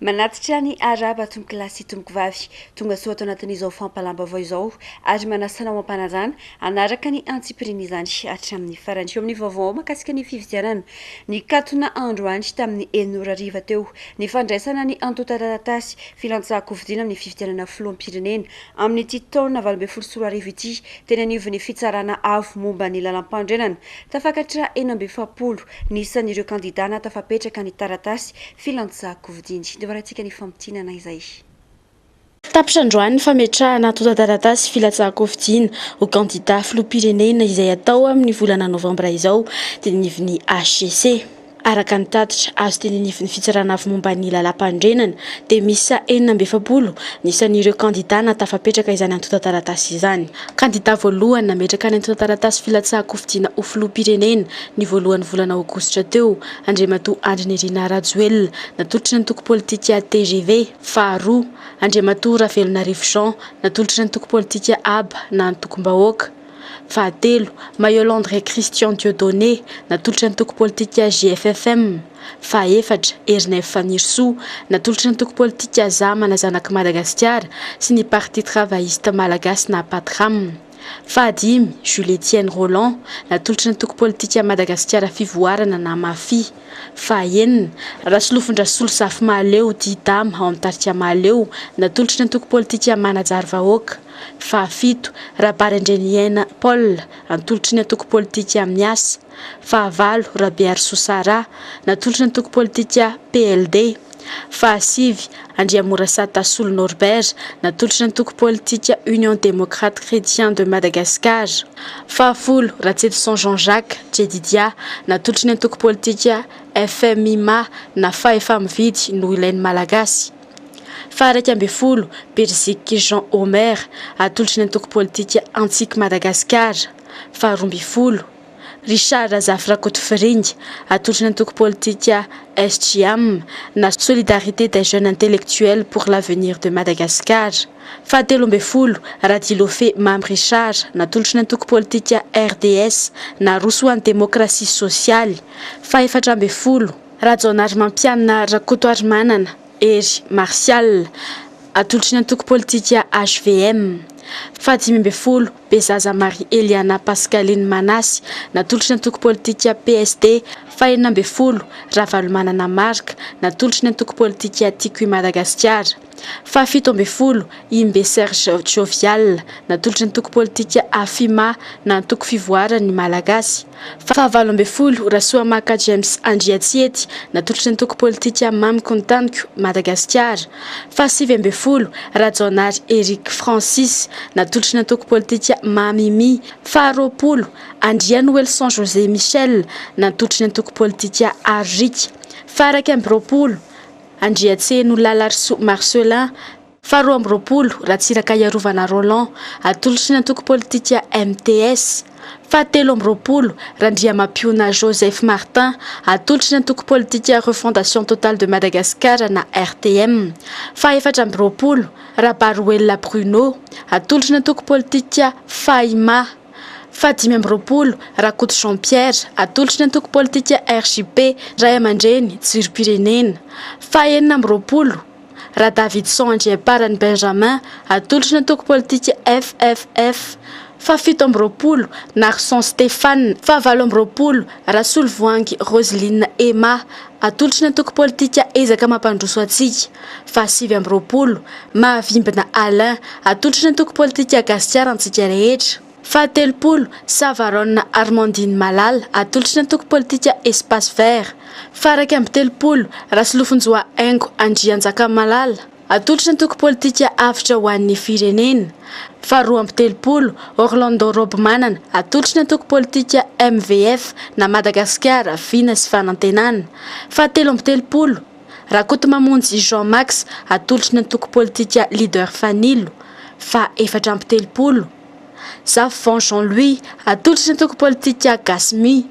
Manatitra ny araba tomboky lahy sy tomboky vavy tonga soa atao anatin'izao fampalamba avao izao ary manasana ho ampanajana anaraka ny antsipiriny izany hatramin'ny farany eo amin'ny vaovao mahakasika ny fifidianana ny katona androany tamin'ny enora riva teo ny fandraisana ny antota-taratasy filantsaham-kofidiana amin'ny fifidianana filoham-pirenena amin'ny ity taona 2024 ity teny anivy ny fitsarana avo momba ny lalam-pandrenana tafakatra 40 nisan'ireo kandidana tafapetraka ny taratasy filantsaham-kofidiana ratsika ny fampitinana izay. Tapitra androany ny fametrahana antota-taratasy filatsahan-kofidiana ho kandida filoham-pirenena izay atao amin'ny volana novambra izao tenenivy ny HCC. Araka ny tatitra azo tenenivy ny fitsarana avy momba ny lalam-pandrenana dia misy 40 nisan'ireo kandidana tafapetraka izany antota-taratasy izany. Kandida voalohany nametraka ny antota-taratasy filatsahan-kofidiana ho filoham-pirenena ny voalohan'ny volana aogositra teo Andriamatoa Andrinirina Rajoelina natolotra ny toko politika TGV. Faharoa Andriamatoa Ravelonarivo Jean natolotra ny toko politika ABA na ny tokom-bahoaka. Fahatelo Mayolandre Christian Dieudonné natolotra ny toko politika GFFM. Fahaefatra Ernef Fanirso natolotra ny toko politika Zamana Zanaky Madagasikara sy ny Parti Travailliste Malagasy na PATRAM. Fahadimy Jules Etienne Roland natolotra ny toko politika Madagasikara Fivoarana na MAFI. Fahaenina Rasolofondrasolo Safy Mahaleo Didam ao amin'ny tarika Mahaleo natolotra ny toko politika Manajary Vahoaka. Fahafito Rabarandreniana Paul natolotra ny toko politika Miasa. Fahavalo Rabiar Sosara natolotra ny toko politika PLD. Fahasivy Andriamorasata Solo Norbert natolotra ny toko politika Union Démocrate Chrétien de Madagascar. Fahafolo Ratsetson Jean-Jacques Jedidia natolotra ny toko politika FMIMA na fahefa mividy no ilain'ny malagasy. Faharaiky ambin'ny folo Berzik Jean Omer atolotra ny toko politika Antsiky Madagascar. Faharoa ambin'ny folo Richard Zafrakoto Firingy atolotra ny toko politika SGM na Solidarité des jeunes intellectuels pour l'avenir de Madagascar. Fahatelo ambin'ny folo Radilofé Mam Richard natolotra ny toko politika RDS na Rosoan'ny démocratie sociale. Fahaefatra ambin'ny folo Rajonary Mampianina Rakotoarimanana Ery Martial atolotra ny toko politika HVM. Fahadimy ambin'ny folo Bezaza Marie Eliana Pascaline Manasy natolotra ny toko politika PSD. Fahaenina ambin'ny folo Ravalomanana Marc natolotra ny toko politika Tikoy Madagasikara. Fahafito ambin'ny folo Imbe Serge Jovial natolotra ny toko politika AFIMA na ny toko fivoarany malagasy. Fahavalo ambin'ny folo Rasoamaka James Andriatsiety natolotra ny toko politika Mamy Kontaniko Madagasikara. Fahasivy ambin'ny folo Rajonary Eric Francis natolotra ny toko politika Mamimi. Faharoapolo Andriano Welson José Michel natolotra ny toko politika Arrik. Faharaiky amby roapolo Andriatseno Lalarso Marcelin. Faharoa amby roapolo Ratsiraka Iarovana Roland atolotra ny toko politika MTS. Fahatelo amby roapolo Randriamampiona Joseph Martin atolotra ny toko politika Refondation Totale de Madagascar na RTM. Fahaefatra amby roapolo Rabaruela Bruno atolotra ny toko politika FAIMA. Fahadimy amby roapolo Rakoto Jean-Pierre atolotra ny toko politika RJP Ray Amandreny Jiro-pirenena. Fahaenina amby roapolo Davidson Andriaparany Benjamin atolotra ny toko politika FFF. Fahafito amby roapolo Narson Stéphane. Fahavalo amby roapolo Rasolo Voangy Roseline Emma atolotra ny toko politika Ezaka Mampandroso atsika. Fahasivy amby roapolo Mahavimbina Alain atolotra ny toko politika Gasikara antsika rehetra. Fahatelopolo Savarona Armandine Malala atolotra ny toko politika Espace Vert. Faharaiky amby telopolo Rasolofonjoa Aingo Andrianjaka Malala atolotra ny toko politika Avitra ho an'ny firenena. Faharoa amby telopolo Orlando Robemanana atolotra ny toko politika MVF na Madagasikara Vina sy Fanantenana. Fahatelo amby telopolo Rakoto Mamonjy Jean Max atolotra ny toko politika Leader Fanilo. Fahaefatra amby telopolo Zafon Jean-Louis atolotra ny toko politika Gasmi.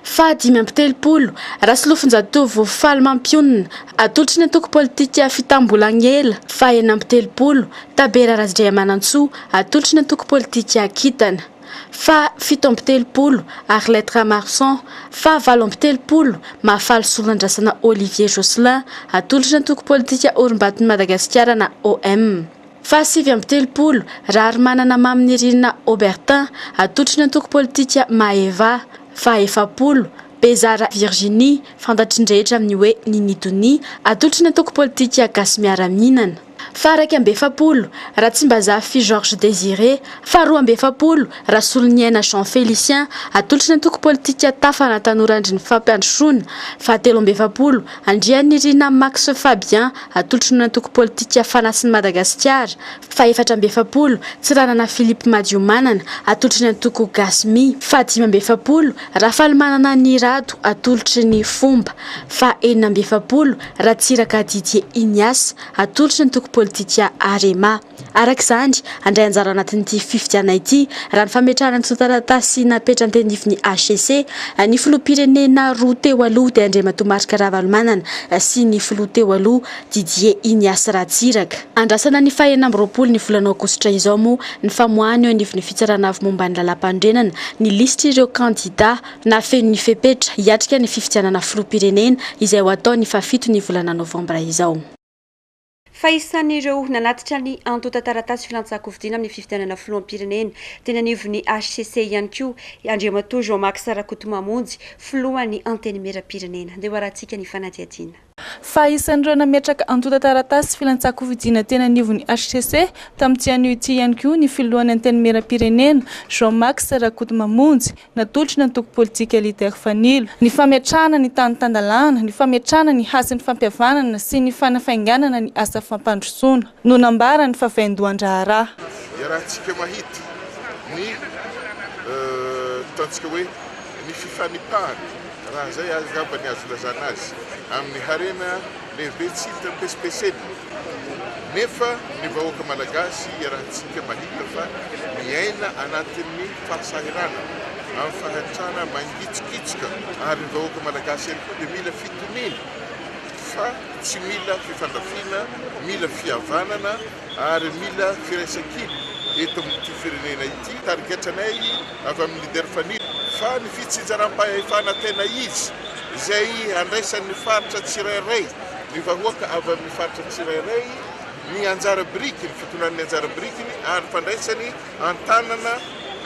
Fahadimy amby telopolo Rasolofonjatovo Faly Mampionina atolotra ny toko politika Fitambolangela. Fahaenina amby telopolo Tabera Razdriamanantsoa atolotra ny toko politika Kitana. fa 7 Arlette Marsan, fa 8 Mafaly Solandrasana Olivier Jocelyn, atolotra ny toko politika Orimbatony Madagasikara na OM. Fa 7 Rary Manana Maminirina Aubertin, atolotra ny toko politika Maeva. Fa 4 Bezara Virginie, fantatrindrehetra amin'ny hoe Ninidoni, atolotra ny toko politika Gasy Miaraminana. Fa 4 Ratsimbazafi Georges Désiré, fa 2 Rasoloniana Jean Félicien, atolotra ny toko politika Tafana Tanorandry ny fampiandrosoana. Fa 3 Andrianirina Max Fabien, atolotra ny toko politika Fanasiny Madagasikara. Fa 4 Tsiranana Philippe Madiomanana, atolotra ny toko Gasmi. Fa 5 Rafaly Manana Nirado, atolotra ny Fomba. Fa 4 Ratsiraka Didier Ignace, atolotra ny toko politika Arema. Arak'izany andray anjara anatin'ity fifidiana ity raha ny fametrahana ny taratasy napetra ny tenivon'ny HCC ny filoham-pirenena roa teo aloha dia Andriamatoa Marc Ravalomanana sy ny filoha teo aloha Didier Ignace Ratsiraka. Andrasana ny 24 ny volana aogositra izao moa ny famoahany eo anivon'ny fitsarana avy momba ny lalam-pandrenana ny lisitra ireo kandida na feno ny fepetra hiatrika ny fifidianana filoham-pirenena izay ho atao ny 7 ny volana novambra izao. Fa isan'ireo nanatitra ny antota taratasy filantsako-vidiana amin'ny fifidianana filoham-pirenena teny anivon'ny HCC ihany koa Andriamatoa Jean-Marc Sarakoto-Mamonjy filohan'ny anteny meram-pirenena. Andeha hoarantsika ny fanadihadiana. Fa isan'ireo nametraka antota taratasy filantsako-vidiana teny anivon'ny HCC tamin'ity anio ity ihany koa ny filohan'ny anteny meram-pirenena Jean-Marc Sarakoto-Mamonjy natolotra ny toko politika elitaire fanilo ny fametrahana ny tany-tandalana ny fametrahana ny hasin'ny fampihavanana sy ny fanafainganana ny asa fampandrosoana no nambara ny favaindohan-draharaha. Rahantsika mahita ny taontsika hoe ny fifanipahana raha zay azaba ny azo lazana azy amin'ny harena lehibe tsy hita pesipeseny nefa ny vahoaka malagasy rahantsika mahita fa miaina anatin'ny fahasahirana amin'ny fahatrana mangitsikitsika ary ny vahoaka malagasy ihany koa dia mila fitonina fa tsy mila fifandrafina, mila fihavanana ary mila firaisakina eto amin'ity firenena ity targetranay avy amin'ny leader fanilo fa ny fitsinjaram-pahefana tena izy izay andraisan'ny faritra tsirairay ny vahoaka avy amin'ny faritra tsirairay ny anjara birikiny fitonan'ny anjara birikiny ary fandraisany antanana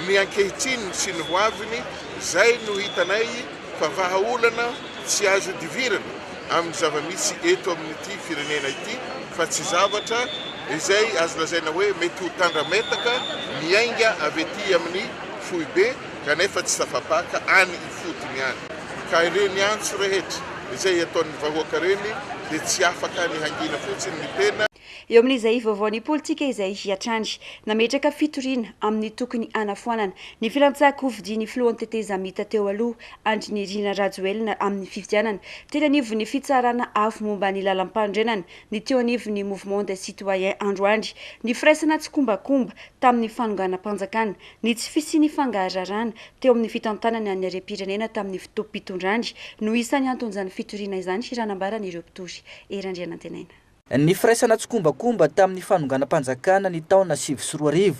ny ankehitriny sy ny hoaviny zay no hitanay fa vahaolana tsy azo divirana amin'ny zava-misy eto amin'ity firenena ity fa tsy zavatra izay azo lazaina hoe mety ho tandrametaka miainga avy ety amin'ny foibe kanefa tsy tafapaka any ifotony any ka ireny antso rehetra izay ataon'ny vahoaka reny dia tsy afaka ny hangina fotsiny ny tena. Eo amin'izay vaovaon'ny politika izay hiatrandry nametraka fitoriana amin'ny tokony anafoanana ny filantsako-vidian'ny filohan'ny teteza mita teo aloha Andrinirina Rajoelina amin'ny fifidianana teny anivon'ny fitsarana afo momba ny lalam-pandrenana ny teo anivon'ny mouvement des citoyens androandry ny firaisana tsy kombakomba tamin'ny fanonganam-panjakana ny tsy fisiany fangahararana teo amin'ny fitantanana ny harem-pirenena tamin'ny fotoam-pitondrandry no isan'ny anton'izany fitoriana izany hiranambaran'ireo mpitory erandrianantenaina. Ny firaisana tsy kombakomba tamin'ny fanonganam-panjakana ny taona 2024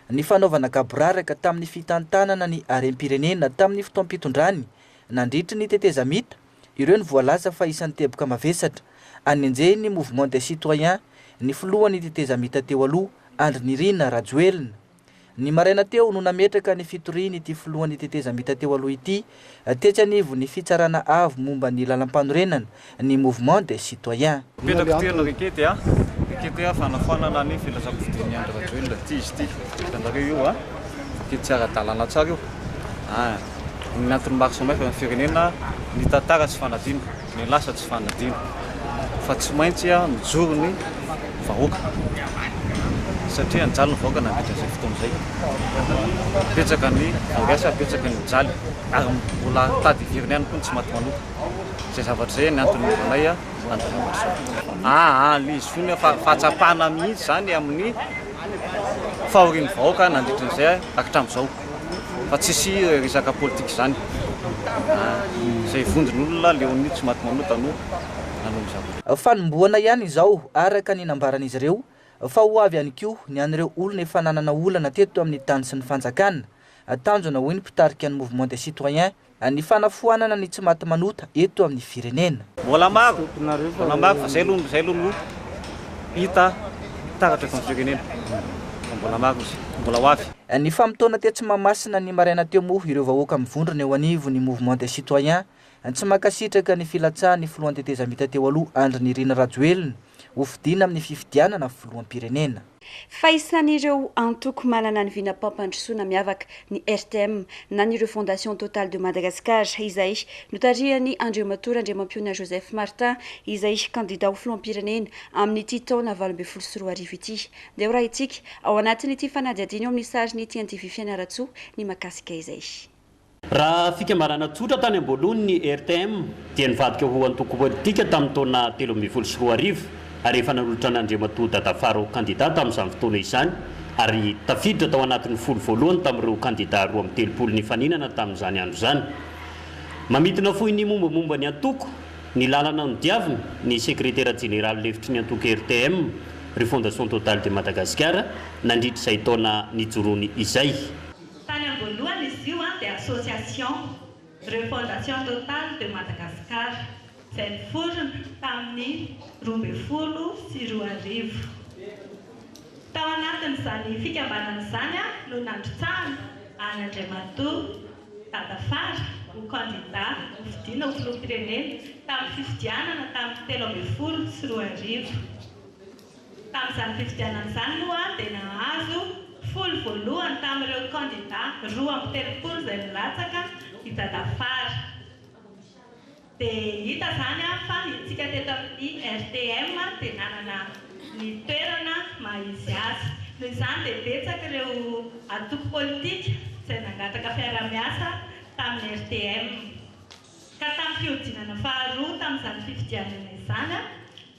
ny fanaovana gaboraraka tamin'ny fitantanana ny harem-pirenena tamin'ny fotoam-pitondrany nandritra ny teteza mita ireo ny voalaza fa isan'ny teboka mavesatra anenjeny mouvement des citoyens ny filohan'ny teteza mita teo aloha Andrinirina Rajoelina. Ny maraina teo no nametraka ny fitoriany ity filohan'ny teteza mita teo aloha ity tetsy anivo ny fitsarana avo momba ny lalam-panorenana ny mouvement des citoyens. Petakiterina rikety rikety fanafanana ny filantsako-vidian'ny Andry Rajoelina ty izy ty hitanareo io rikety tsy ara-dalàna tsara io ny antony maro samihafa amin'ny firenena ny tantara tsy fanadino ny lasa tsy fanadino fa tsy maintsy mijoro ny vahoaka satria anjalo ny vahoaka nandritra izay fotoana izay petsaka ny angasa petsaka ny jaly ary mbola tady iviriny ihany koa ny tsy maty manoka zay zavatra zay ny antony vanay andrinamatso izy fony fahatsapana mihitsy zany amin'ny fahorian'ny vahoaka nandritran'izay hakitramin'izao fa tsisy resaka politika zany zay vondron'olona leon'ny tsy maty manota no nanomizao fanomboana ihany izao araka ny nambaran'izy ireo fa ho avy ihany koa ny an'ireo olona efa nanana olana teto amin'ny tany sy ny fanjakana tanjona hoy ny mpitarika ny mouvement des citoyens ny fanafoanana ny tsy maty manota eto amin'ny firenena. Mbola maro fa zay aloha hita taratra eto amin'ny firenena. Mbola maro izy, mbola ho avy. Ny famitona tetsy Mahamasina ny maraina teo moa ireo vahoaka mivondrona eo anivo ny mouvement des citoyens tsy makasitraka ny filatsahany filohan'ny tetezamita teo aloha Andry Nirina Rajoelina ho fidiana amin'ny fifidianana filoham-pirenena. Fa isan'ireo antoko manana ny vina pampandrosoana miavaka ny RTM na n'ireo Fondation Total de Madagascar izay notarihan'ny Andriamatora Andriamampiona Joseph Martin izay candidat ho filoham-pirenena amin'ity taona 2024 ity. Dia raha itsika ao anatin'ity fanadihadiana eo amin'ny sariny TNTV Fianaratsoa ny makasika izay. Raha fikambanana tsotra tany amboloany ny RTM dia nivadika ho antoko politika tamin'ny taona 2024 ary efa nanolotra n'Andriamatoa Dadafaro kandidata amin'izany fotoana izany ary tafiditra tao anatin'ny folo voalohany tamin'ireo kandidata 23 ny faninana tamin'izany andro izany. Mamitina fohy ny mombamomba ny antoko ny lalana ny diavina ny sekretera général lefitry ny antoko RTM ry Fondation Total de Madagascar nandritra izay taona nijoroany izay. Tany amboloany izy io dia association Fondation Total de Madagascar izay niforona tamin'ny 2024. Tao anatin'izany fikambanana izany no nandrotsahana an'Andriamatoa Dadafaro ho candidat ho fidiana ho filoham-pirenena tamin'ny fifidianana tamin'ny 2024. Tamin'izany fifidianana izany moa dia nahazo folo voalohany tamin'ireo candidat 23 izay nilatsaka i Dadafaro. Dia hita zany fa itsika teto amin'ny RTM dia nanana ny toerana mahizy azy. Noho izany dia betsaka ireo antoko politika izay nangataka fiara-miasa tamin'ny RTM. Ka tamin'ny fiodinana faharoa tamin'izany fifidianana izany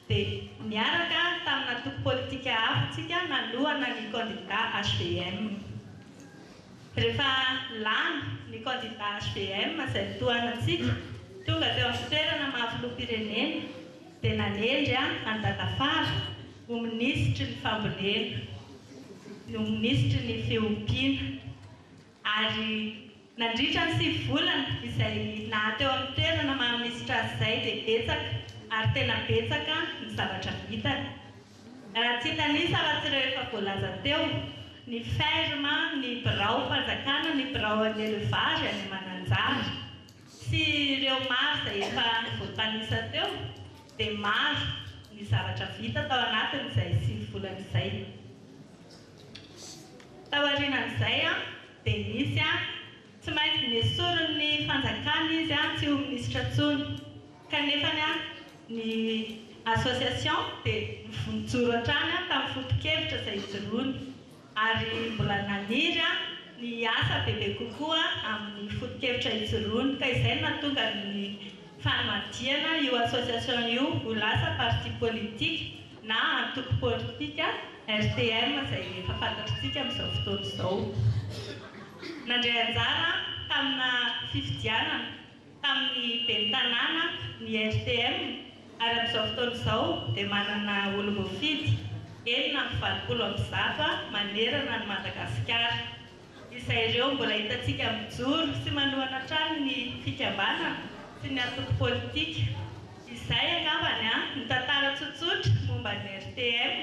dia niaraka tamin'ny antoko politika hafa nalohana ny candidat HVM. Rehefa lany ny candidat HVM izay tohanantsika tonga teo amin'ny toerana mahafiloham-pirenena dia nanendry any Dadafaro ho minisitry ny fambolena, ho minisitry ny fiompiana ary nandritra ny 9 volana izay nahateo amin'ny toerana maha-minisitra azy izay dia betsaka ary tena betsaka ny zavatra vitany. Raha tsy hitanisa afa-tsy ireo efa voalaza teo ny ferme, ny birao mpanjakana, ny birao any élevage any Mananjary sy ireo maro izay efa voatanisa teo dia maro ny zavatra vita tao anatin'izay 9 volana izay. Tao aorianan'izay dia nisy tsy maintsy nesorony fanjakana izy tsy ho minisitra intsony kanefa ny association dia nijoro hatrany tamin'ny foto-kevitra izay ijoroany ary mbola naniry ny asa bebe kokoa amin'ny foto-kevitra ijoroany ka izay nahatonga ny fanamadiana io association io ho lasa parti politique na antoko politika RTM izay efa fantatritsika amin'izao fotoana izao. Nandray anjara tamina fifidianana tamin'ny ben'ny tanàna ny RTM ary amin'izao fotoana izao dia manana olo-boafidy 720 manerana ny Madagasikara izay ireo mbola hitantsika mijoro sy manohana hatrany ny fikambanana sy ny antoko politika. Izay angambany ny tantara tsotsotra momba ny RTM.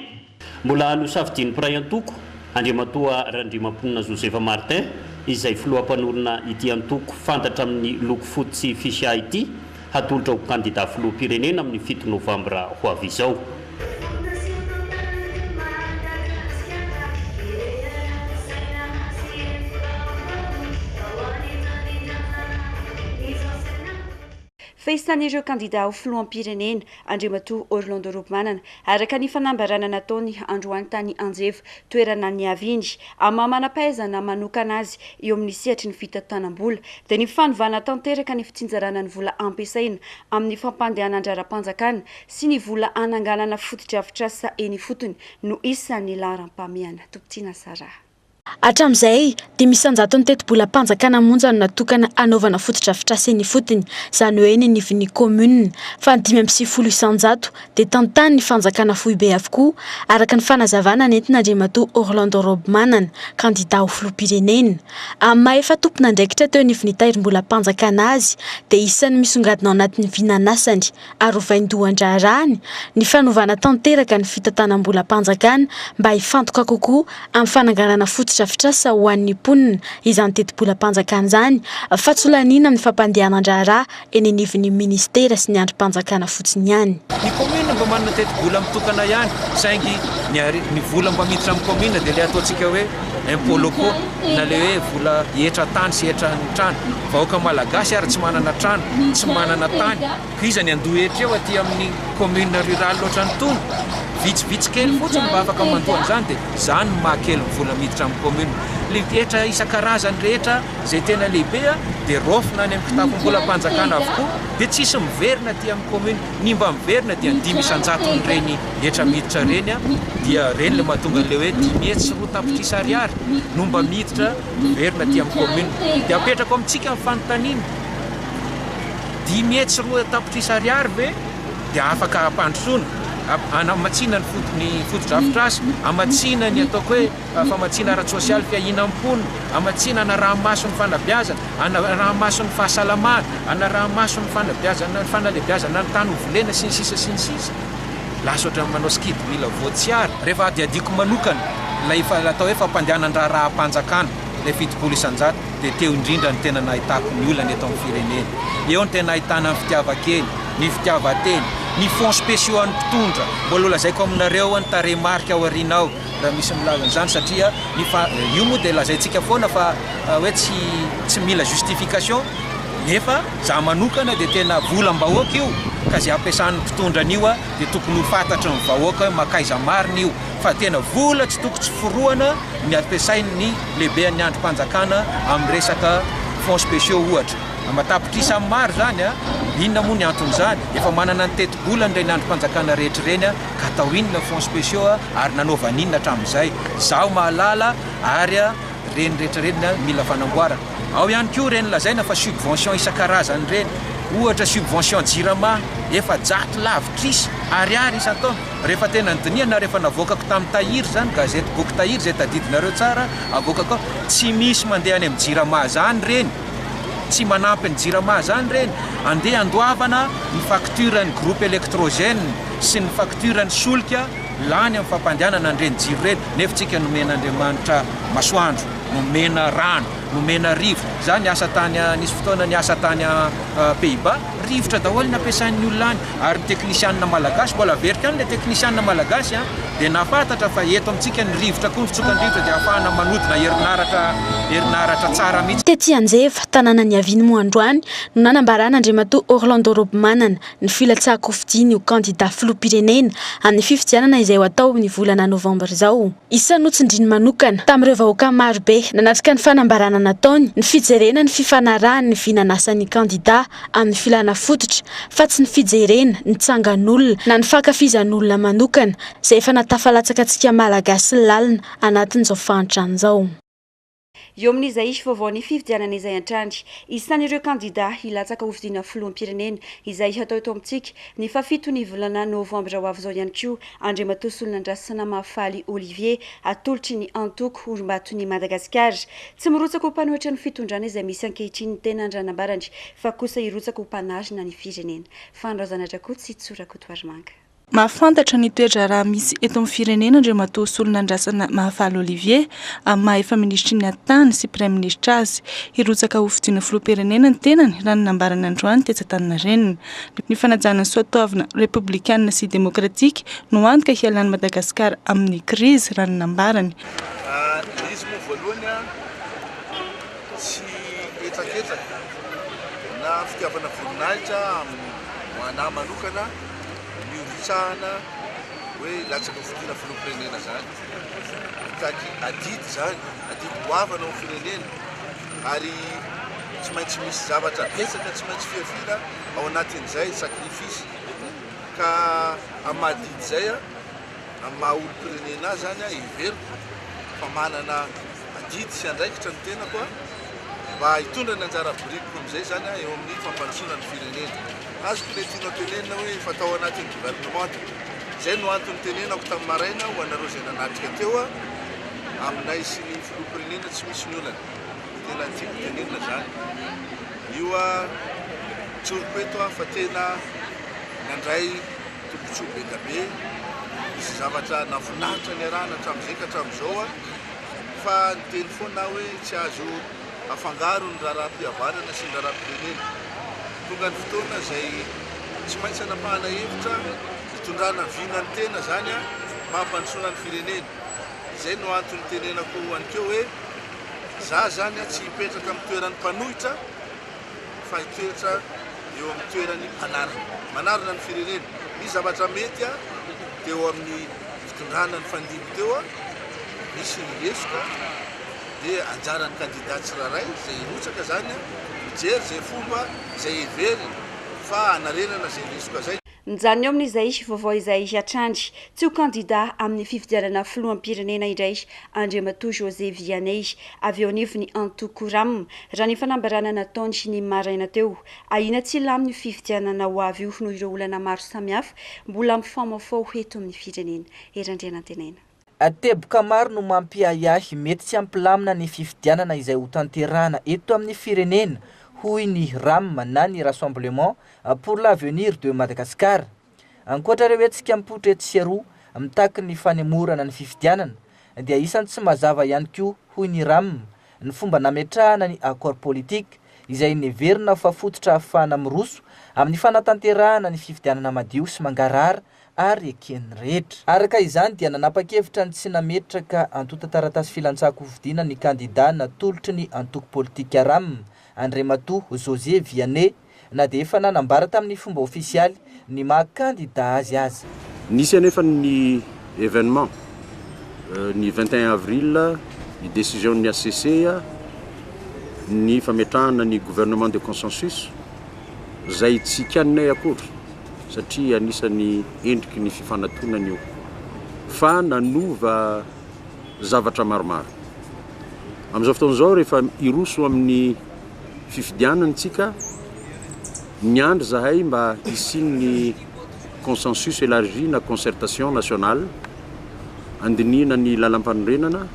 Mbola nosafidian'ny mpiray antoko Andriamatoa Randriamampoana Joseph Martin izay filoham-panorona ity antoko fantatra amin'ny loko fotsy sy fisia ity hatolotra ho candidat filoham-pirenena amin'ny 7 novambra ho avy izao. Fa isan'ireo candidat ho filoham-pirenena Andriamatoa Orlando Romanana araka ny fanambarana nataony androany tany Anjevo toerana ny Aviny amin'ny manam-pahaizana manokana azy eo amin'ny sehatry ny fitantanam-bola dia ny fanovana tanteraka ny fitsinjarana ny vola ampiasaina amin'ny fampandehanana andraram-panjakana sy ny vola ananganana fotodrafitrasa eny fotony no isan'ny laharam-pameana. Tompitiana Sara. Hatramin'izay dia misy anjato ny teti-bolam-panjakana monjany natokana anaovana fotodrafitraseny fotony izany hoe ny anivon'ny commune fa 520 isanjato dia tantany ny fanjakana foibe avokoa araka ny fanazavana nentin'Andriamatoa Orlando Robmanana kandida ho filoham-pirenena amin'ny maha efa tompona andraikitra teo anivon'ny tairim-bolam-panjakana azy dia isan'ny misongadina ao anatin'ny vinanasany ary hovain-dohan-draharaany ny fanovana tanteraka ny fitantanam-bolam-panjakana mba hifantoka kokoa amin'ny fananganana fotodrafitrasa ho an'ny mponina izany teti-bolam-panjakana izany fa tsy holanina amin'ny fampandehanan-draharaha eny anivon'ny ministera sy ny androm-panjakana fotsiny ihany. Ny commune mba manana teti-bola mitokana ihany saingy ny vola mba miditra amin'ny commune dia le ataontsika hoe impôt locaux na le hoe vola etra tany sy etra ny trano vahoaka malagasy ary tsy manana trano tsy manana tany ko iza ny andohetra eo aty amin'ny commune rurale loatra ny tony vitsivitsy kely fotsiny mba afaka mandohana izany dia izany mahakely vola miditra amin'ny commune le etra isan-karazany rehetra izay tena lehibe dia rofina any amin'ny kitapon'bolam-panjakana avokoa dia tsisy miverina aty amin'ny commune ny mba miverina dia 5 isanjato reny etra miditra reny dia reny le mahatonga le hoe 10 hetsy sy 4 tapitrisa ariary no mba miditra miverina aty amin'ny commune dia apetrako amintsika amin'ny fanontaniana 10 hetsy sy 4 tapitrisa ariary ve dia afaka ampandrosoana amatsina ny fotodrafitrasa amatsina ny ataoko hoe famatsina ara-tsosialy fiahinam-pony amatsina ana rahamaso ny fanabeazana ana rahamaso ny fahasalamana ana rahamaso ny fanabeazana ny fanalebiazana ny tany hovolena sy ny sisa lasa ohatran'ny manao skidy mila voatsiary rehefa adiadiko manokana la atao hoe fampandehanan-draha raha-panjakana le fitopolo isanjato dia teo indrindra ny tena nahitako ny olana eto amin'ny firenena eo ny tena ahitana ny fitiava-kely ny fitiavan-teny ny fonds spéciaux an'ny mpitondra mbola lazaiko aminareo ny tarehimarika ao aoriana ao raha misy milaza an'izany satria io moa dia lazaintsika foana fa hoe tsy mila justification nefa za manokana dia tena volam-bahoaka io ka zay ampiasan'ny mpitondrana dia tokony ho fantatry ny vahoaka hoe makaiza marina io fa tena vola tsy tokony tsy foroana ny ampiasain'ny lehibe ny androm-panjakana amin'ny resaka fonds spéciaux ohatra matapitrisa maro zany inona moa ny anton'izany efa manana ny teti-bola ny androm-panjakana rehetra reny ka atao inona fonds spéciaux ary nanaovana inona hatramin'izay zaho mahalala ary reny rehetra reny mila fanamboarana ao ihany koa reny lazaina fa subvention isan-karazany reny ohatra subvention jirama efa 100 lavitrisy ariary isan-taona rehefa tena nydiniana rehefa navoakako tamin'ny tahiry zany gazety boky tahiry zay tadidinareo tsara avoakako tsy misy mandeha any amin'ny jirama zany reny tsy manampy ny jirama zany reny andeha andoavana ny facture ny groupe électrogène sy ny facture ny solika lany amin'ny fampandehanana an'ireny jiro reny nefa tsika nomena Andriamanitra masoandro nomena rano nomena rivotra zany ny asa tany nisy fotoana ny asa tany Pays-Bas rivotra daholo ny ampiasain'ny olona any ary ny teknisianina malagasy mbola averika any le teknisianina malagasy dia nafantatra fa eto amintsika ny rivotra koa ny fitsokan'ny rivotra dia ahafahana manodina herinaratra tsara mihitsy. Tety Anjeva tanàna ny Aviny Moandroany no nanambarana Andriamatoa Orlando Robmanana ny filatsahako fidiny ho kandida filoham-pirenena amin'ny fifidianana izay ho atao ny volana Novambra izao. Isan'ny notsindriny manokana tamin'ireo vahoaka marobe nanatrika ny fanambarana nataony ny fijerena ny fifanarahany ny vinanasan'ny kandida amin'ny filana fototra fa tsy ny fijerena ny tsangan'olona na ny fankafizan'olona manokana izay efa natafalatsaka antsika malagasy sy lalina anatin'izao fahantrany izao. Eo amin'izay vaovao ny fifidianana izay antrandry isan'ireo kandida hilatsaka ho fidiana filoham-pirenena izay hatao eto amintsika ny fafito ny volana Novambra ho avy izao ihany koa Andriamatoa Solonandrasana Mahafaly Olivier atolotry ny antoko orim-baton'i Madagasikara tsy mirotsaka ho mpanohitra ny fitondrana izay misy ankehitriny tena andranambarany fa kosa hirotsaka ho mpanarina ny firenena fanrazana Drakotsy Tsorakoto Armanga. Mahafantatra ny toetra raha misy eto amin'ny firenena Andriamatoa Solonandrasana Mahafaly Olivier amin'ny maha efa ministry ny tany sy prime ministre azy hirotsaka ho fidiana filoham-pirenena ny tenany raha nanambarana androany Tetsataninarenina ny fanajana soatoavina républicaine sy démocratique no antoka hialan'ny Madagasikara amin'ny crise raha nanambarany. Izy moa voalohany tsy etsaketsaka na fitiavana voninahitra ho anahy manokana mioritsahana hoe latsaka fidiana filoham-pirenena zany taky adidy zany adidy hoavana amin'ny firenena ary tsy maintsy misy zavatra betsaka tsy maintsy fiaviana ao anatin'izay sakrifisy ka amin'ny mahadidy zay amin'ny maha olo-pirenena zany iveriko fa manana didy sy andraikitra ny tena koa mba hitondra ny anjara biriky amin'izay zany eo amin'ny fampandosoana ny firenena. Azoko ilay tianao tenenina hoe fatao anatin'ny gouvernement. Zay no antony tenenako tamin'ny maraina ho anareo izay nanatrika teo aminay sy ny filoham-pirenena tsy misy ny olana. Tena tiako tenenina zany. Io tsoroko eto fa tena nandray tombontsoa be da be. Misy zavatra nafinahitra ny arahana hatramin'izay ka hatramin'izao fa ny teny foana hoe tsy azo afangaro ny raharaham-pihavanana sy ny raharaham-pirenena. Tonga ny fotoana izay tsy maintsy hanapahana hevitra hitondrana vinany tena zany mampandrosoana ny firenena. Izay no antony tenenako anikeo hoe za zany tsy hipetraka amin'ny toeran'ny mpanohitra fa hitoetra eo amin'ny toeran'ny manarina ny firenena. Misy zavatra mety teo amin'ny fitondrana ny fandimby teo misy ny lesoka dia anjaran'ny candidat tsirairay zay hirotsaka zany mijery zay fomba zay hevery fa hanarenana zay lesoka zay. Mijanona eo amin'izay vaovao izay hatrandry tsy ho candidat amin'ny fifidianana filoham-pirenena indray Andriamatoa José Vianney avy eo anivon'ny Antoko Ram raha ny fanambarana nataony ny maraina teo ahina tsy laminy fifidianana ho avy io noho ireo olana maro samihafa mbola mifamafao eto amin'ny firenena. Erandriana antenaina. Teboka maro no mampiayahy mety tsy ampilamina ny fifidianana izay ho tanterahana eto amin'ny firenena hoy ny RAM na ny Rassemblement pour l'avenir de Madagascar. Ankoatra ireo etsika mpotra eto sy aroa mitaky ny fanemorana ny fifidianana dia isany tsy mazava ihany koa hoy ny RAM ny fomba nametrahana ny accord politique izay neverina fa fototra ahafahana miroso amin'ny fanatanterahana ny fifidianana madio sy mangarara ary ekeny rehetra. Araka izany dia nanapa-kevitra ny tsy nametraka antota taratasy filantsako hovidiana ny candidat natolotry ny antoko politika RAM Andriamatoa José Vianney na dia efa nanambara tamin'ny fomba ofisialy ny maha-candidat azy. Nisy anefa ny événement ny 21 avril ny décision ny ACC ny fametrahana ny gouvernement de consensus zay tsy kianinay akory satria anisany endriky ny fifanantonana io fa nanova zavatra maromaro. Amin'izao fotoan'izao rehefa iroso amin'ny fifidianantsika ny andro zahay mba hisiny consensus élargi na concertation nationale andinina ny lalam-panorenana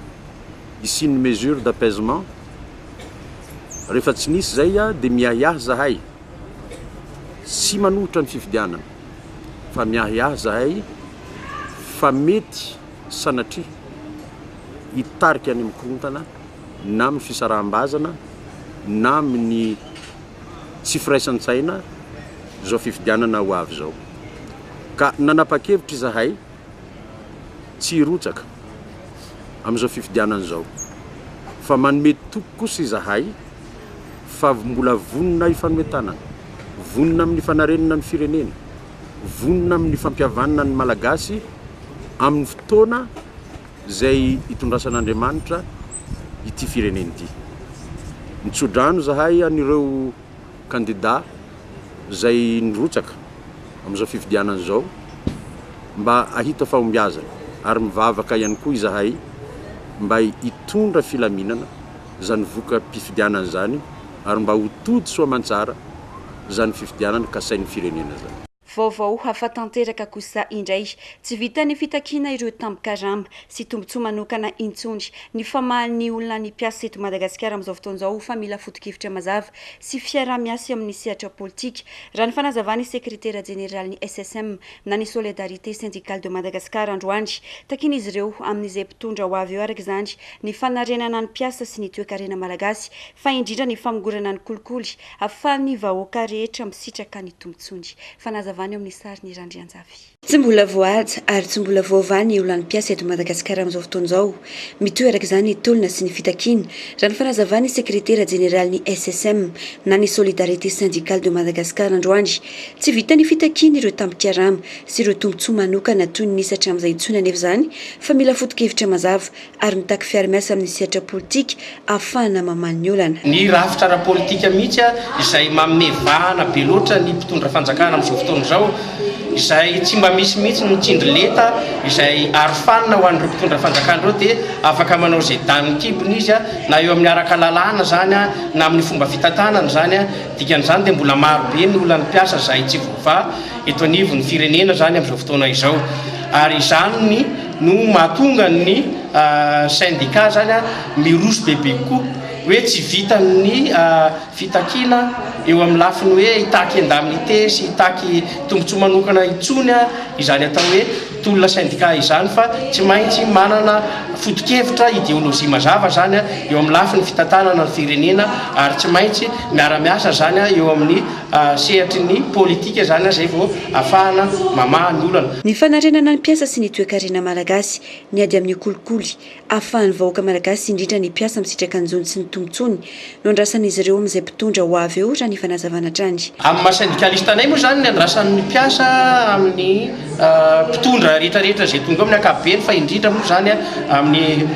hisiny mesure d'apaisement. Rehefa tsy nisy zay dia miahiahy zahay sy manohitra ny fifidianana fa miahiahy zahay fa mety sanatria hitarika any amin'ny korontana na amin'ny fisaraham-bazana na amin'ny tsy firaisan-tsaina zao fifidianana ho avy zao. Ka nanapa-kevitra zahay tsy hirotsaka amin'izao fifidianana zao fa manome toko kosa zahay fa mbola vonina ifanometana, vonina amin'ny fanarenana ny firenena, vonina amin'ny fampihavanana ny malagasy amin'ny fotoana zay hitondrasan'Andriamanitra ity firenena ity. Mitsodrano zahay anireo candidat zay nirotsaka amin'izao fifidianana zao mba ahita fahombiazana ary mivavaka ihany koa zahay mba hitondra filaminana zany voka mpifidianana zany ary mba ho tody soa aman-tsara zany fifidianana ka sain'ny firenena zany. Vaovao hafa tanteraka kosa indray tsy vita ny fitakiana ireo tampikaramba sy tombontsoa manokana intsony ny famahan'ny olona ny mpiasa eto Madagasikara amin'izao fotoan'izao fa mila foto-kevitra mazava sy fiarah-miasa amin'ny sehatra politika raha ny fanazavany sekretera jeneraly ny SSM na ny solidarité syndicale de Madagascar androandry takin'izy ireo amin'izay mpitondra ho avy eo araka izany ny fanarenana ny mpiasa sy ny toe-karena malagasy fa indrindra ny famogorana ny kolikoly ahafahan'ny vahoaka rehetra misitraka ny tombotsony. Fanazavany amin'ny sary ny Randrianjavy. Tsy mbola voaja ary tsy mbola voavany olona ny mpiasa eto Madagasikara amin'izao fotoan'izao mitoeraka izany tolona sy ny fitakiana raha ny fanazavany sekretera jeneraly ny SSM na ny solidarité syndicale de Madagascar androandry tsy vita ny fitakiana ireo tampikarama sy ireo tombontsoa manokana toy ny nisatra amin'izay intsony anefa izany fa mila foto-kevitra mazava ary mitaky fiara-miasa amin'ny sehatra politika ahafahana mamany ny olana. Ny rafitra ara-politika mihitsy izay mamevahana be loatra ny mpitondra fanjakana amin'izao fotoana zao izay tsy mba misy mihitsy nitsindryleta izay arofanina ho an'ireo mpitondra fanjakana reo dia afaka manao zay danikibony izy a na eo amin'ny araka lalàna zany a na amin'ny fomba fitantanana zany a dikan'izany dia mbola marobe ny olona ny mpiasa zay tsy voava eto anivon'ny firenena zany amin'izao fotoana izao ary izany no mahatonga ny syndicat zany a miroso bebe koa hoe tsy vitany fitakina eo amin'ny lafiny hoe hitaky indemnité sy hitaky tombotsoa manokana itsony a izany atao hoe tolona syndicat izany fa tsy maintsy manana foto-kevitra idéologie mazava zany a eo amin'ny lafiny fitantanana ny firenena ary tsy maintsy miara-miasa zany a eo amin'ny sehatry ny politika zany a zay vao ahafahana mamaha ny olana. Ny fanarenana ny mpiasa sy ny toe-karena malagasy ny ady amin'ny kolikoly ahafahan'ny vahoaka malagasy indrindra ny mpiasa misitraka anjony sy ny tombotsony no andrasan'izy ireo amin'izay mpitondra ho avy eo raha ny fanazavana trany. Amin'ny maha-syndicaliste anay moa zany ny andrasan'ny mpiasa amin'ny mpitondra rehetrarehetra zay tonga amin'ny ankapobeny fa indrindra moa zany amin'ny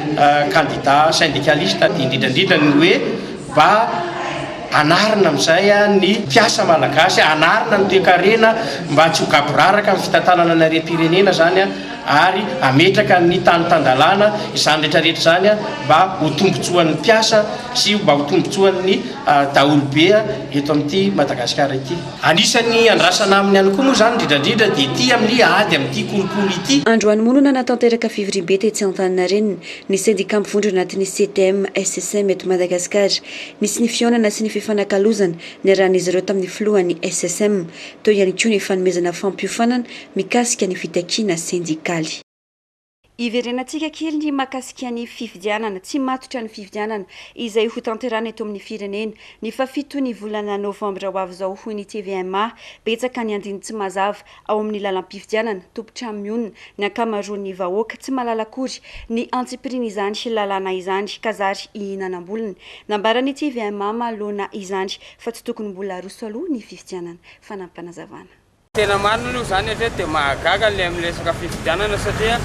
candidat syndicaliste indrindrandrindra ny hoe mba anarina amin'izay ny mpiasa malagasy anarina ny toe-karena mba tsy ho gaboraraka amin'ny fitantanana ny harem-pirenena zany ary ametraka ny tany-tandalàna izany rehetrarehetra zany mba ho tombotsoan'ny mpiasa sy mba ho tombotsoan'ny daholobe eto amin'ity Madagasikara ity. Anisany andrasana amin'ny ihany koa moa zany indrindrandrindra dia ity amin'ny ady amin'ity kolikoly ity. Androany monona natanteraka fivoriam-be tetsy Antaninarenina ny syndicat mivondro anatin'ny CTM SSM eto Madagasikara nisy ny fionana sy ny fifanakalozana ny arahan'izy ireo tamin'ny filohan'ny SSM teo ihany koa ny fanomezana fampiofanana mikasika ny fitakiana syndikaly. Iverenantsika kely ny mahakasika ny fifidianana tsy matotra ny fifidianana izay ho tanterana eto amin'ny firenena ny fafito ny volana novambra ho avy izao hoy ny TVMA betsaka ny andiny tsy mazava ao amin'ny lalam-pifidianana topotra mionona ny ankamaroan'ny vahoaka tsy mahalala akory ny antsipirina izany lalàna izany kazary ihinanam-bolony nambarany TVMA mahalona izany fa tsy tokony mbola roso aloha ny fifidianana fanampanazavana. Tena marina aloha zany dia mahagaga le amin'ny resaka fifidianana satria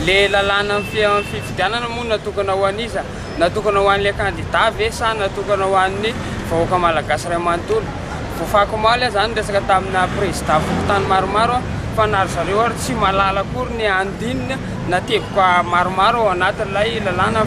le lalàna amin'ny fifidianana moa natokana ho an'iza natokana ho an'ilay candidat ve sa natokana ho an'ny vahoaka malagasy ray manontolo voafako maly zany resaka tamina président fokotany maromaro fa nary zareo ary tsy malala akory ny andinina nateboka maromaro ao anatin'ilay lalàna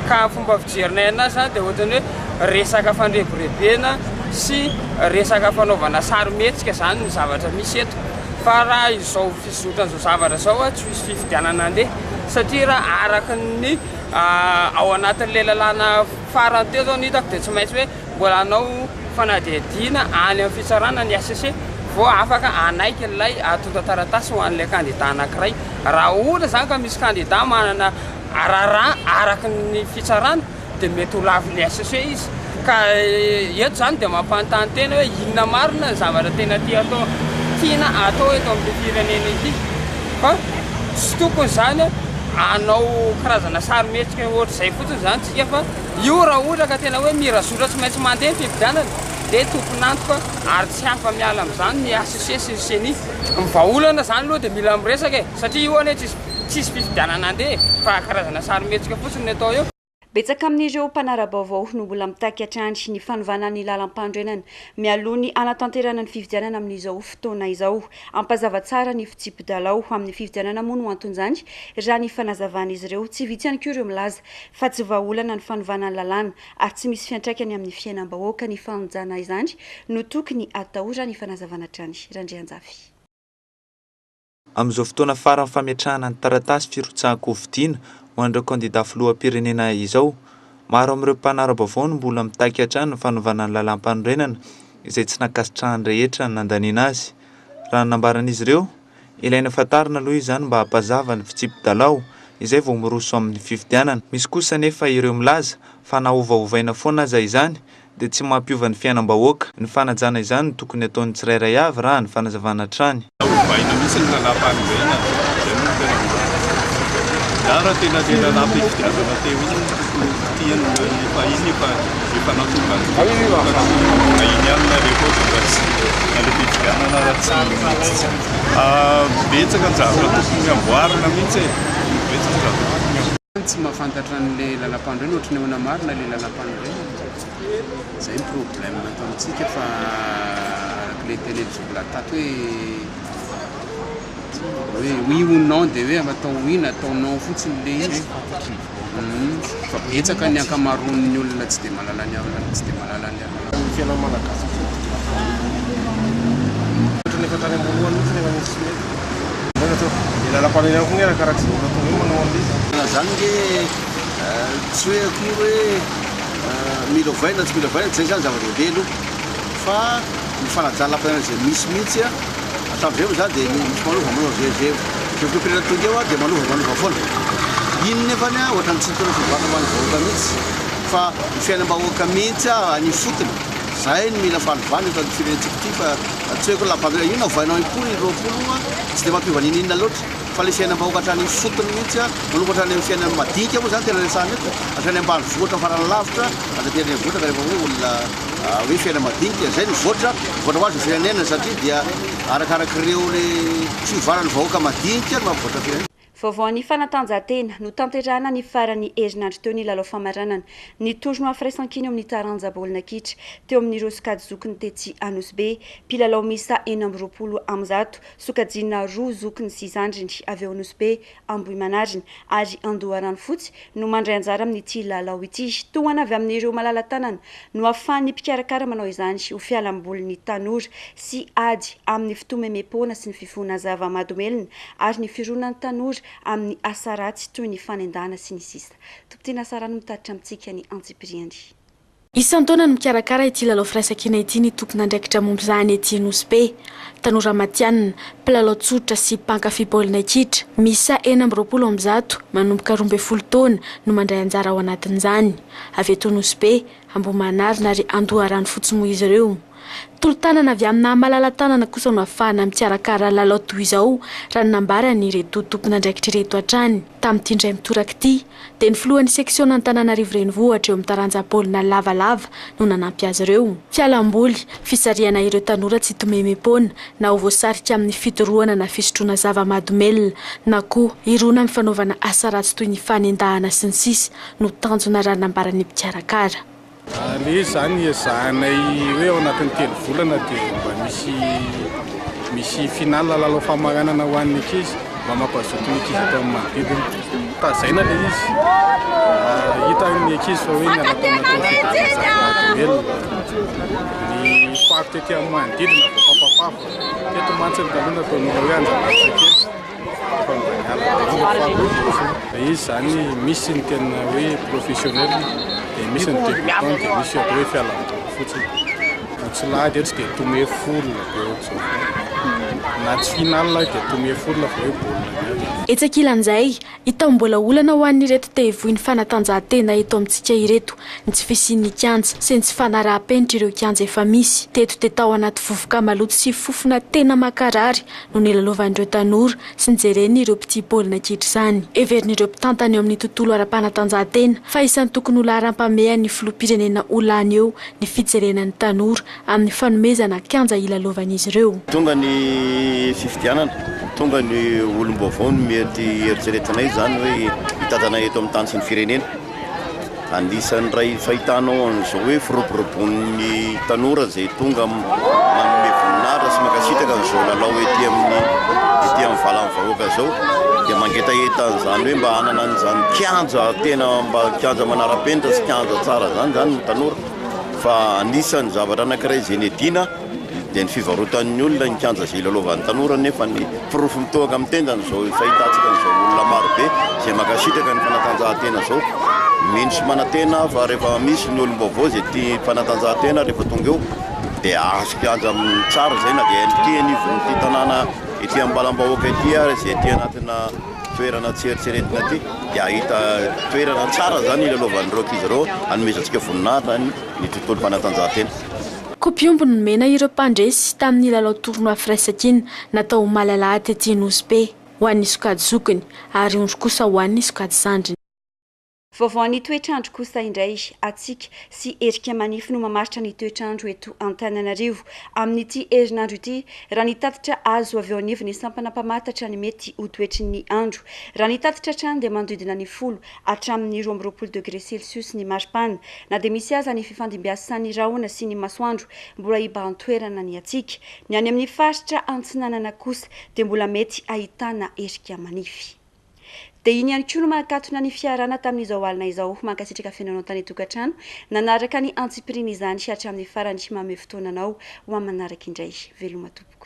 ka fomba fijerinay anazy zany dia ohatrany hoe resaka fandrebirebena sy resaka fanaovana sarymetsika zany ny zavatra misy eto fa raha izao fisotran'izao zavatra zao tsy misy fifidianana andeha satria raha araka ny ao anatin'ilay lalàna farany teo zao ny hitako dia tsy maintsy hoe mbola anao fanadihadiana any amin'ny fitsarana ny ACC vao afaka anaiky ilay atonta taratasy ho an'ilay candidat anankiray raha ohatra zany ka misy candidat manana arara araka ny fitsarana dia mety ho lavin'ny ACC izy ka eto zany dia mampanontany tena hoe inona marina ny zavatra tena tiana atao eto amin'ny firenena ity fa tsy tokony zany anao karazana sarymetsika ohatr'izay fotsiny zany tsika fa io raha ohatra ka tena hoe mirazotra tsy maintsy mandeha fifidianana dia tokony antoka ary tsy hafa miala amin'izany ny ACC sy ny CENI mivaolana zany aloha dia mila miresaka satria io ane tsisy fifidianana andeha fa karazana sarymetsika fotsiny ny atao eo. Betsaka amin'ireo mpanara-baovao no mbola mitaky hatrany ny fanovana ny lalam-pandrenana mialoha ny anatanterana ny fifidianana amin'izao fotoana izao ampazava tsara ny fitsipodalao amin'ny fifidianana moa no anton'izany raha ny fanazavana izy ireo tsy vitsy ihany koa ireo milaza fa tsy vahaolana ny fanovana ny lalàna ary tsy misy fiantraikany amin'ny fiainam-bahoaka ny famonjana izany no tokony atao raha ny fanazavana trany Randrianjafy. Amin'izao fotoana farany fametrahana ny taratasy firotsahako vidiana ho an'ireo candidat filoham-pirenena izao maro amin'ireo mpanara-baovao no mbola mitaky hatrany ny fanovana ny lalam-panorenana izay tsy nakasitrahany rehetra nandaniana azy raha nambaran'izy ireo ilaina fantarina aloha izany mba hampazava ny fitsipodalao izay vao miroso amin'ny fifidianana misy kosa nefa ireo milaza fa nahovahovaina foana aza izany dia tsy mampiova ny fiainam-bahoaka ny fanajana izany tokony ataon'ny tsirairay avy raha ny fanazavana trany. Raha tena nafifidianana teo iny tiany efa iny efa natokana iny amina rehefa nale fifidianana raha tsy betsaka ny zavatra tokony amboarina mihitsy betsaka ny zavatra tsy mahafantatra an'ilay lalam-pandrena ohatry ny ahoana marina ilay lalam-pandrena zay ny problème ataontsika fa le tenelizoko latato hoe oui ou non dia hoe atao oui na atao non fotsiny le izy fa betsaka ny ankamaroan'ny olona tsy dia mahalala ny avana tsy dia mahalala ny avana fiainana malagasy nefa tany amboloany mihitsy nefa misy mety lalam-panenana koa ny karaha tsy tonga hoe manao an'ilay zany nge tsy hoe akory hoe mila vaina tsy mila vaina zay zany zava-dehibe aloha fa ny fanajalam-panenana zay misy mihitsy atavy zany dia misy manova zay filompirena tonga eo dia manova foana iny nefany ohatrany tsy tona fivana ho an'ny vahoaka mihitsy fa ny fiainam-bahoaka mihitsy any fotony zay ny mila fanovana eto amin'ny firenentsika ty fa tsy hoe koa lampamela io na vainao impolo roapolo tsy dia mampiova ninina loatra fa le fiainam-bahoaka hatrany fotony mihitsy manomboka hatrany amin'ny fiainana madinika moa zany tena resahany eto hatrany ambany voatra farany lavitra atatena voatra rehefa hoe olona hoe fiaina madinika zay ny voatra ho azy ny firenena satria dia arakarak'ireo le fiovanany vahoaka madinika no mampivoatra firenena. Vaovao ny fanatanjahantena no tanterahana ny farany herinandro teo ny lalao famaranana ny tozona afiraisan-kiny amin'ny taranja baolina kitra teo amin'ireo sokajy zokiny tetsy Anosy Be mpilalao misa 420 sokajina 2 zokiny 6 andriny avy eo Anosy Be Ambohimanarina ary Andoharano fotsy no mandray anjara amin'ity lalao ity tohana avy amin'ireo malala-tanana no ahafahan'ny mpikarakara manao izany ho fialambolin'ny tanora sy ady amin'ny fitomemem-pona sy ny fifona zava-mahadomelina ary ny fironan'ny tanora amin'ny asa ratsy toy ny fanendana sy ny sisa. Tompotena sarano mitaritra amintsika ny Antsipriany. Isan-taona no mikarakara ity lalao firaisan-kina ity ny tompona andraikitra momba izany ety Anosy Be. Tanora matianina, mpilalao tsotra sy mpankafy baolina kitra, misa 420 manomboka 12 taona no mandray anjara ao anatin'izany. Avy eto Anosy Be, Ambohimanarina ary Andoharano fotsy moa izy ireo. Tolo-tanana avy amina malala-tanana kosa no ahafahana mikarakara lalao toy izao raha nambara ny reto tompona andraikitra reto hatrany tamin'ity indray mitoraka ity dia ny filohan'ny seksiona Antananarivo renivohitra eo amin'ny taranja baolina lavalava no nanampy azy ireo. Fialamboly fisarihana ireo tanora tsy tomemem-pona na ho voasarika amin'ny fitorohana na fisotroana zava-mahadomelina na koa irona amin'ny fanaovana asa ratsy toy ny fanendahana sy ny sisa no tanjona raha nambaran'ny mpikarakara. Le izy zany ezahanay hoe ao anatin'ny telo volana dia mba misy final lalao famaranana ho an'ny ankizy mba mampazoto ny ankizy atao amin'ny manodidina tazaina le izy hita ny ankizy fa hoe ny anataonatao fitazavavelona ny faritra ety amin'ny manodidina fafafafa teto mantsy ny taloha nataon'olona hoe anjanatsa kely izy zany misy ny tena hoe professionnel misy ny débutant dia misy atao hoe fialamboly fotsiny tsy lahady eto tsy dia tome folona na tsy final dia tome folona fa hoe baolina. Etsakilan'izay hita mbola olana ho an'ny reto tevohin'ny fanatanjahantena eto amintsika ireto ny tsy fisian'ny kianja sy ny tsy fanaraha-penitra ireo kianja efa misy teto dia tao anaty vovoka maloto sy fofona tena makarary no nilalovan'ireo tanora sy nijereny ireo mpity baolina kitra izany. Everin'ireo mpitantana eo amin'ny tontolo ara-panatanjahantena fa isan'ny tokony ho laharam-pamehan'ny filoham-pirenena olany eo ny fijerenan'ny tanora amin'ny fanomezana kianja ilalovan'izy ireo. Tonga ny fifidianana, tonga ny olom-baovao no mety eritreretinay zany hoe hitantana eto amin'ny tany sy ny firenena. Anisan'ny ray fahitanao an'izao hoe firoborobon'ny tanora zay tonga manome voninahitra sy mankasitraka an'izao lalao ety amin'ny valan'ny vahoaka zao dia mangetaeta an'izany hoe mba hanana an'izany kianja tena mba kianja manara-penitra sy kianja tsara zany ny tanora fa anisan'ny zavatra anankiray zay nedina dia ny fivarotan'ny olona ny kianja zay ilalovan'ny tanora nefa ny pirofo mitohaka amin'ny tendany zao fahitantsika n'izao olona marobe zay mankasitraka ny fanatanjahantena zao mino sy manantena fa rehefa misy ny olom-baovao zay tia fanatanjahantena rehefa tonga eo dia azo kianja tsara zay na dia ity anivon'ity tanàna ety ambalam-bahoaka ety ary zay ety anatina toerana tsy eritreretina ty dia ahita toerana tsara zany ilalovan'ireo ankizy ireo hanomezantsika voninahitra ny tontolo fanatanjahantena. Kopiombo no nomena ireo mpandresy tamin'ny lalao tournoi firaisan-kina natao malalahty ety Anosy Be ho an'ny sokajy zokiny ary ondro kosa ho an'ny sokajy zandriny. Vaovao ny toetrandro kosa indray atsika sy erika manify no mamaritra ny toetrandro eto Antananarivo amin'ity herinandro ity raha ny tatitra azo avy eo anivy ny sampanampamatatra ny mety ho toetry ny andro raha ny tatitra trano dia manodidina ny 10 hatramin'ny 12 degré celsius ny maripana na dia misy aza ny fifandimbiasan'ny rahona sy ny masoandro mbola hiba antoerana ny atsika ny any amin'ny faritra antsinanana kosa dia mbola mety ahitana erika manify. Dia iny ihany koa no mankatona ny fiarana tamin'izao alina izao mankasitraka fiainanao tany tokantrano nanaraka ny antsipirina izany hatramin'ny farany mamefotoananao ho amin'ny manaraka indray veloma tompoko.